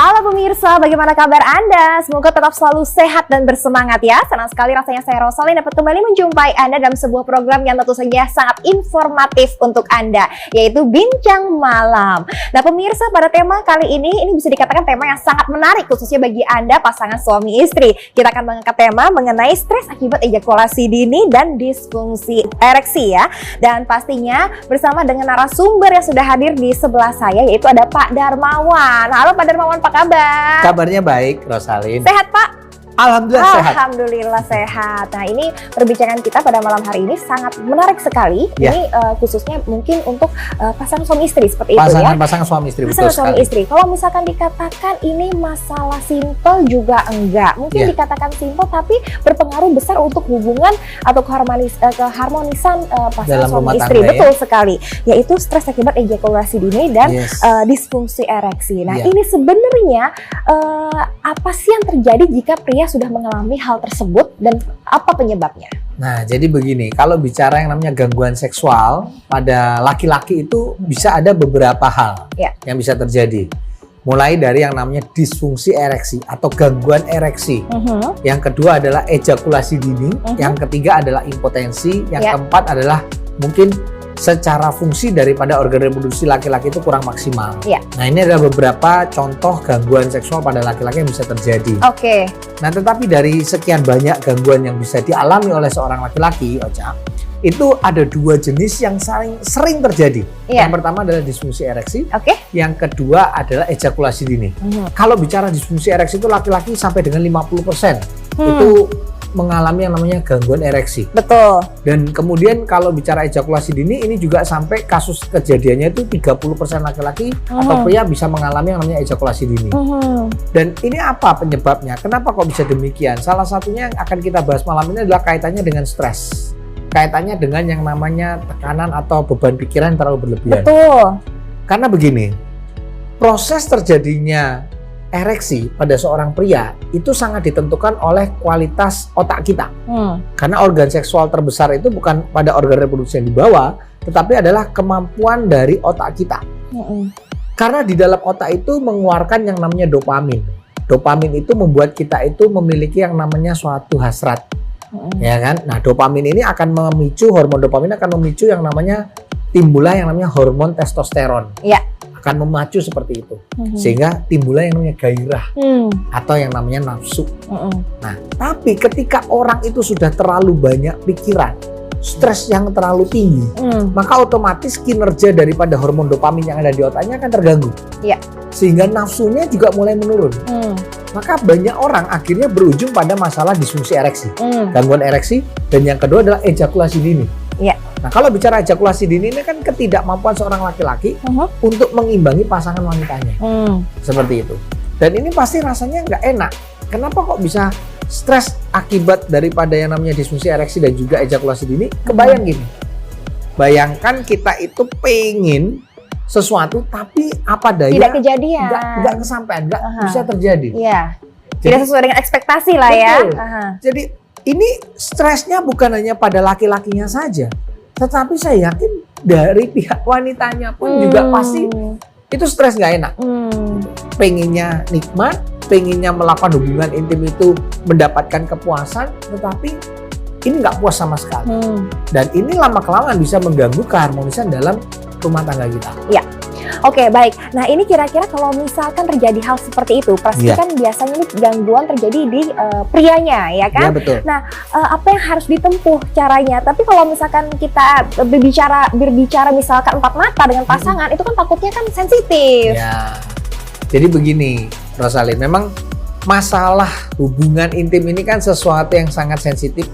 Halo pemirsa, bagaimana kabar Anda? Semoga tetap selalu sehat dan bersemangat ya. Senang sekali rasanya saya Rosalin dapat kembali menjumpai Anda dalam sebuah program yang tentu saja sangat informatif untuk Anda, yaitu Bincang Malam. Nah pemirsa, pada tema kali ini bisa dikatakan tema yang sangat menarik khususnya bagi Anda pasangan suami istri. Kita akan mengangkat tema mengenai stres akibat ejakulasi dini dan disfungsi ereksi ya. Dan pastinya bersama dengan narasumber yang sudah hadir di sebelah saya, yaitu ada Pak Darmawan. Halo Pak Darmawan. Apa kabar? Kabarnya baik, Rosalin. Sehat, Pak? Alhamdulillah sehat. Alhamdulillah sehat. Nah ini perbincangan kita pada malam hari ini sangat menarik sekali. Ya. Ini khususnya mungkin untuk pasangan suami istri seperti itu ya. Pasangan suami istri, pasangan betul suami sekali. istri. Kalau misalkan dikatakan ini masalah simpel juga enggak. Mungkin Ya. dikatakan simpel tapi berpengaruh besar untuk hubungan atau keharmonisan pasangan Dalam suami rumah istri. tangga, Betul sekali. Yaitu stres akibat ejakulasi dini dan Yes. disfungsi ereksi. Nah Ya. ini sebenarnya apa sih yang terjadi jika pria sudah mengalami hal tersebut dan apa penyebabnya? Nah, jadi begini, kalau bicara yang namanya gangguan seksual pada laki-laki itu bisa ada beberapa hal Ya. yang bisa terjadi. Mulai dari yang namanya disfungsi ereksi atau gangguan ereksi. Yang kedua adalah ejakulasi dini. Yang ketiga adalah impotensi. Yang Ya. keempat adalah mungkin secara fungsi daripada organ reproduksi laki-laki itu kurang maksimal. Ya. Nah, ini adalah beberapa contoh gangguan seksual pada laki-laki yang bisa terjadi. Oke. Nah, tetapi dari sekian banyak gangguan yang bisa dialami oleh seorang laki-laki, Ocha, itu ada dua jenis yang sering terjadi. Iya. Yang pertama adalah disfungsi ereksi, Oke. yang kedua adalah ejakulasi dini. Kalau bicara disfungsi ereksi itu laki-laki sampai dengan 50% itu mengalami yang namanya gangguan ereksi. Betul. Dan kemudian kalau bicara ejakulasi dini, ini juga sampai kasus kejadiannya itu 30% laki-laki atau pria bisa mengalami yang namanya ejakulasi dini. Dan ini apa penyebabnya? Kenapa kok bisa demikian? Salah satunya yang akan kita bahas malam ini adalah kaitannya dengan stres. Kaitannya dengan yang namanya tekanan atau beban pikiran yang terlalu berlebihan. Betul. Karena begini, proses terjadinya ereksi pada seorang pria itu sangat ditentukan oleh kualitas otak kita. Karena organ seksual terbesar itu bukan pada organ reproduksi yang di bawah, tetapi adalah kemampuan dari otak kita. Karena di dalam otak itu mengeluarkan yang namanya dopamin. Dopamin itu membuat kita itu memiliki yang namanya suatu hasrat. Ya kan? Nah, dopamin ini akan memicu, hormon dopamin akan memicu yang namanya timbullah yang namanya hormon testosteron. Ya. Akan memacu seperti itu. Sehingga timbullah yang namanya gairah atau yang namanya nafsu. Nah, tapi ketika orang itu sudah terlalu banyak pikiran, stres yang terlalu tinggi, maka otomatis kinerja daripada hormon dopamin yang ada di otaknya akan terganggu. Iya. Sehingga nafsunya juga mulai menurun. Maka banyak orang akhirnya berujung pada masalah disfungsi ereksi, gangguan ereksi, dan yang kedua adalah ejakulasi dini. Iya. Nah, kalau bicara ejakulasi dini ini kan ketidakmampuan seorang laki-laki untuk mengimbangi pasangan wanitanya. Seperti itu. Dan ini pasti rasanya nggak enak. Kenapa kok bisa stres akibat daripada yang namanya disfungsi ereksi dan juga ejakulasi dini? Kebayang gini. Bayangkan kita itu pengen sesuatu tapi apa daya Tidak kejadian. nggak kesampaian, nggak bisa terjadi. Iya. Tidak sesuai dengan ekspektasi lah ya. Betul. Jadi ini stresnya bukan hanya pada laki-lakinya saja, tetapi saya yakin dari pihak wanitanya pun juga pasti itu stres nggak enak. Pengennya nikmat, pengennya melakukan hubungan intim itu mendapatkan kepuasan, tetapi ini nggak puas sama sekali. Dan ini lama-kelamaan bisa mengganggu keharmonisan dalam rumah tangga kita. Ya. Oke, baik. Nah, ini kira-kira kalau misalkan terjadi hal seperti itu, pasti Iya. kan biasanya ini gangguan terjadi di prianya, ya kan? Ya betul. Nah, apa yang harus ditempuh caranya? Tapi kalau misalkan kita berbicara misalkan empat mata dengan pasangan, itu kan takutnya kan sensitif. Ya. Jadi begini, Rosalin, memang masalah hubungan intim ini kan sesuatu yang sangat sensitif.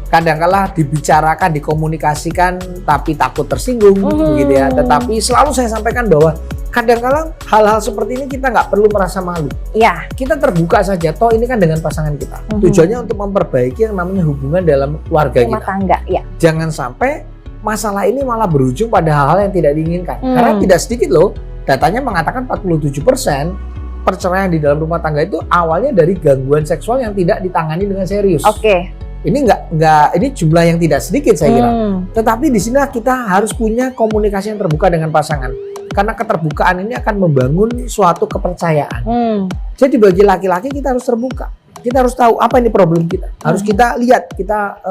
Kadang-kala dibicarakan, dikomunikasikan, tapi takut tersinggung, begitu ya. Tetapi selalu saya sampaikan bahwa kadang-kala hal-hal seperti ini kita nggak perlu merasa malu. Ya. Kita terbuka saja, toh ini kan dengan pasangan kita. Tujuannya untuk memperbaiki yang namanya hubungan dalam keluarga Rumah kita. tangga, ya. Jangan sampai masalah ini malah berujung pada hal-hal yang tidak diinginkan. Karena tidak sedikit loh, datanya mengatakan 47% perceraian di dalam rumah tangga itu awalnya dari gangguan seksual yang tidak ditangani dengan serius. Oke. Ini ini jumlah yang tidak sedikit saya kira. Tetapi di sini kita harus punya komunikasi yang terbuka dengan pasangan. Karena keterbukaan ini akan membangun suatu kepercayaan. Jadi bagi laki-laki kita harus terbuka. Kita harus tahu apa ini problem kita. Harus kita lihat, kita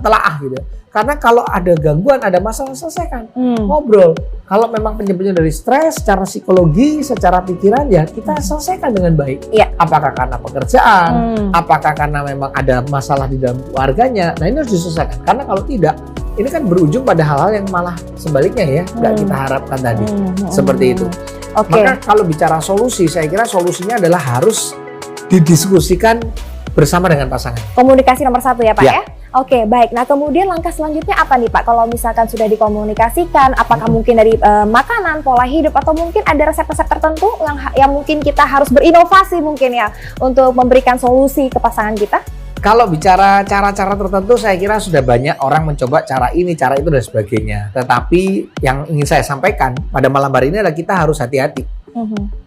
telaah gitu. Karena kalau ada gangguan, ada masalah, selesaikan. Ngobrol. Kalau memang penyebabnya dari stres, secara psikologi, secara pikiran, ya kita selesaikan dengan baik. Iya. Apakah karena pekerjaan, apakah karena memang ada masalah di dalam keluarganya. Nah, ini harus diselesaikan. Karena kalau tidak, ini kan berujung pada hal-hal yang malah sebaliknya ya, nggak kita harapkan tadi. Seperti itu. Maka kalau bicara solusi, saya kira solusinya adalah harus didiskusikan bersama dengan pasangan. Komunikasi nomor 1 ya Pak ya? Oke, baik. Nah kemudian langkah selanjutnya apa nih Pak? Kalau misalkan sudah dikomunikasikan, apakah mungkin dari makanan, pola hidup, atau mungkin ada resep-resep tertentu yang mungkin kita harus berinovasi mungkin ya untuk memberikan solusi ke pasangan kita? Kalau bicara cara-cara tertentu, saya kira sudah banyak orang mencoba cara ini, cara itu, dan sebagainya. Tetapi yang ingin saya sampaikan pada malam hari ini adalah kita harus hati-hati.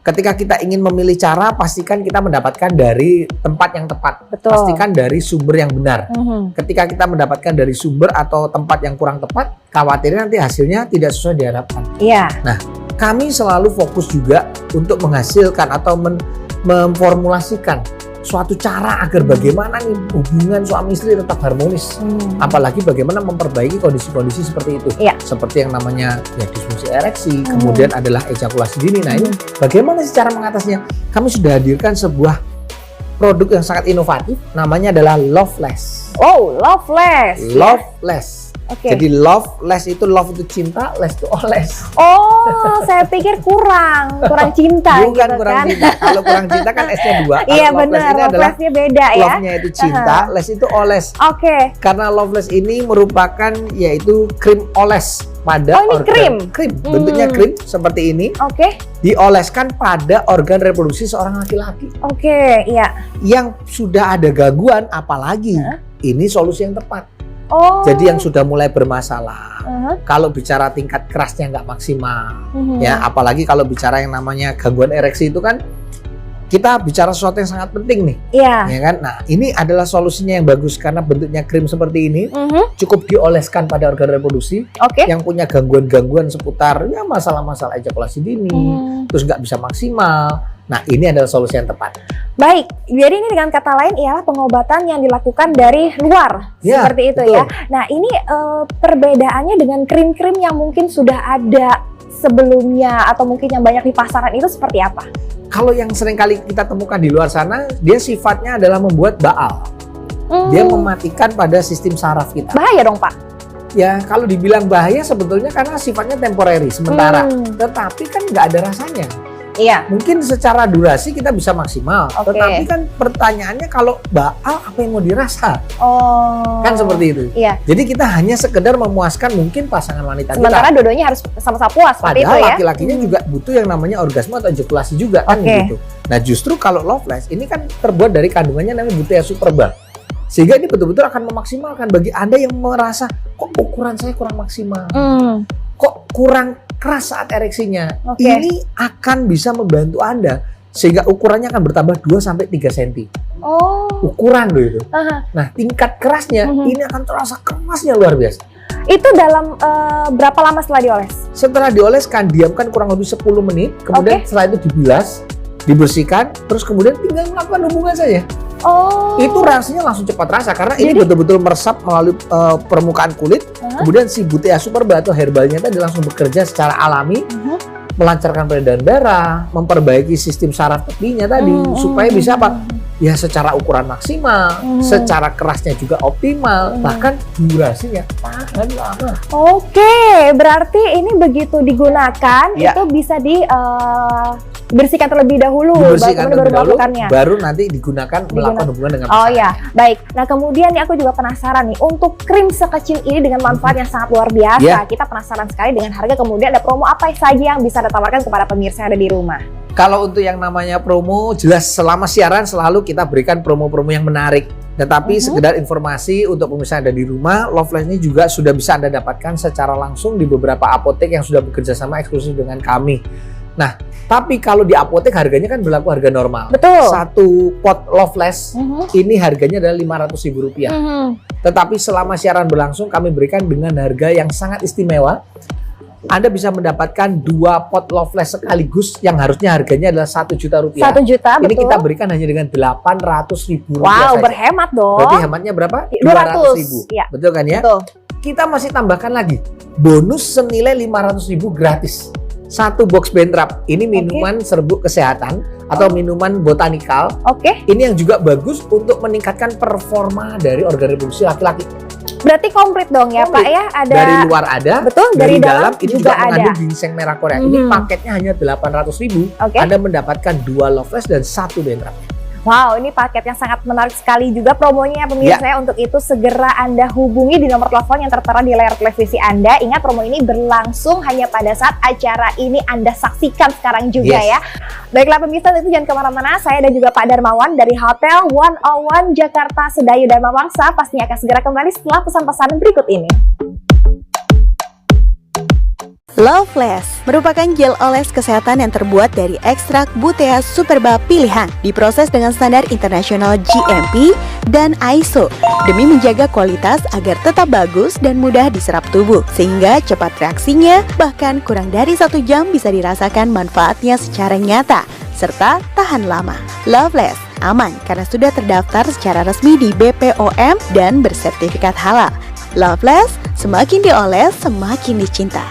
Ketika kita ingin memilih cara, pastikan kita mendapatkan dari tempat yang tepat. Betul. Pastikan dari sumber yang benar. Ketika kita mendapatkan dari sumber atau tempat yang kurang tepat, khawatirnya nanti hasilnya tidak sesuai diharapkan. Iya. Nah, kami selalu fokus juga untuk menghasilkan atau memformulasikan suatu cara agar bagaimana nih hubungan suami istri tetap harmonis. Apalagi bagaimana memperbaiki kondisi-kondisi seperti itu. Iya. Seperti yang namanya ya disfungsi ereksi, kemudian adalah ejakulasi dini. Nah, ini bagaimana sih cara mengatasinya? Kami sudah hadirkan sebuah produk yang sangat inovatif, namanya adalah Loveless. Oh, Loveless. Loveless. Oke. Jadi Loveless itu love itu cinta, less itu oles. Oh, saya pikir kurang cinta. Bukan gitu kurang kan? cinta. Kalau kurang cinta kan S-nya 2. Iya benar, Loveless-nya beda ya. Love-nya itu cinta, less itu oles. Oke. Karena Loveless ini merupakan yaitu krim oles pada Oh, ini organ. Krim. Bentuknya krim seperti ini. Oke. Dioleskan pada organ reproduksi seorang laki-laki. Oke, iya. Yang sudah ada gangguan, apalagi ini solusi yang tepat. Oh. Jadi yang sudah mulai bermasalah, kalau bicara tingkat kerasnya nggak maksimal, ya apalagi kalau bicara yang namanya gangguan ereksi itu kan kita bicara sesuatu yang sangat penting nih, ya kan? Nah ini adalah solusinya yang bagus karena bentuknya krim seperti ini, cukup dioleskan pada organ reproduksi, yang punya gangguan-gangguan seputar ya masalah-masalah ejakulasi dini, terus nggak bisa maksimal. Nah ini adalah solusi yang tepat. Baik, jadi ini dengan kata lain ialah pengobatan yang dilakukan dari luar, seperti itu betul. Ya. Nah ini perbedaannya dengan krim-krim yang mungkin sudah ada sebelumnya atau mungkin yang banyak di pasaran itu seperti apa? Kalau yang sering kali kita temukan di luar sana, dia sifatnya adalah membuat baal. Dia mematikan pada sistem saraf kita. Bahaya dong Pak? Ya kalau dibilang bahaya sebetulnya karena sifatnya temporary, sementara. Tetapi kan nggak ada rasanya. Iya. Mungkin secara durasi kita bisa maksimal, tetapi kan pertanyaannya kalau baal apa yang mau dirasa? Kan seperti itu. Iya. Jadi kita hanya sekedar memuaskan mungkin pasangan wanita sementara dua-duanya harus sama-sama puas. Padahal laki-lakinya juga butuh yang namanya orgasme atau ejakulasi juga kan gitu. Nah justru kalau Loveless ini kan terbuat dari kandungannya namanya Butea Superba. Sehingga ini betul-betul akan memaksimalkan bagi Anda yang merasa kok ukuran saya kurang maksimal. Kok kurang keras saat ereksinya. Ini akan bisa membantu Anda sehingga ukurannya akan bertambah 2-3 cm. Ukuran loh itu. Nah, tingkat kerasnya ini akan terasa kerasnya luar biasa. Itu dalam berapa lama setelah dioles? Setelah dioleskan, diamkan kurang lebih 10 menit, kemudian setelah itu dibilas, dibersihkan, terus kemudian tinggal melakukan hubungan saja. Itu reaksinya langsung cepat rasa karena ini betul-betul meresap melalui permukaan kulit. Kemudian si Butea Superba atau herbalnya tadi langsung bekerja secara alami, melancarkan peredaran darah, memperbaiki sistem saraf tepinya tadi supaya bisa apa? Ya secara ukuran maksimal, secara kerasnya juga optimal, bahkan durasinya tahan lama. Berarti ini begitu digunakan itu bisa dibersihkan terlebih dahulu, baru melakukannya. Baru nanti digunakan melakukan hubungan dengan pasangan. Baik. Nah kemudian nih aku juga penasaran nih, untuk krim sekecil ini dengan manfaat yang sangat luar biasa, kita penasaran sekali dengan harga, kemudian ada promo apa saja yang bisa ditawarkan kepada pemirsa yang ada di rumah? Kalau untuk yang namanya promo, jelas selama siaran selalu kita berikan promo-promo yang menarik. Tetapi sekedar informasi untuk pemirsa yang ada di rumah, Loveless ini juga sudah bisa Anda dapatkan secara langsung di beberapa apotek yang sudah bekerja sama eksklusif dengan kami. Nah, tapi kalau di apotek harganya kan berlaku harga normal. Betul. Satu pot Loveless ini harganya adalah Rp500.000. Tetapi selama siaran berlangsung kami berikan dengan harga yang sangat istimewa, Anda bisa mendapatkan 2 pot Loveless sekaligus yang harusnya harganya adalah 1 juta rupiah. 1 juta, Ini betul. kita berikan hanya dengan 800.000 rupiah Wow, saja. berhemat dong. Berarti hematnya berapa? 200.000. Ya. Betul kan ya? Betul. Kita masih tambahkan lagi bonus senilai 500.000 gratis. 1 box Bentrap. Ini minuman serbuk kesehatan atau minuman botanikal. Oke. Ini yang juga bagus untuk meningkatkan performa dari organ reproduksi laki-laki. Berarti komplit dong ya, Pak ya? Ada Dari luar ada, betul, dari dalam ini juga juga mengandung ada. ginseng merah Korea. Ini paketnya hanya 800.000. Oke. Anda mendapatkan 2 Loveless dan 1 Bentrap. Wow, ini paket yang sangat menarik sekali juga promonya pemirsa ya. Untuk itu segera Anda hubungi di nomor telepon yang tertera di layar televisi Anda. Ingat, promo ini berlangsung hanya pada saat acara ini Anda saksikan sekarang juga ya. Baiklah pemirsa, itu jangan kemana-mana. Saya dan juga Pak Darmawan dari Hotel 101 Jakarta Sedayu Dharma Wangsa pastinya akan segera kembali setelah pesan-pesan berikut ini. Loveless merupakan gel oles kesehatan yang terbuat dari ekstrak Butea Superba pilihan, diproses dengan standar internasional GMP dan ISO demi menjaga kualitas agar tetap bagus dan mudah diserap tubuh, sehingga cepat reaksinya, bahkan kurang dari 1 jam bisa dirasakan manfaatnya secara nyata serta tahan lama. Loveless aman karena sudah terdaftar secara resmi di BPOM dan bersertifikat halal. Loveless, semakin dioles semakin dicinta.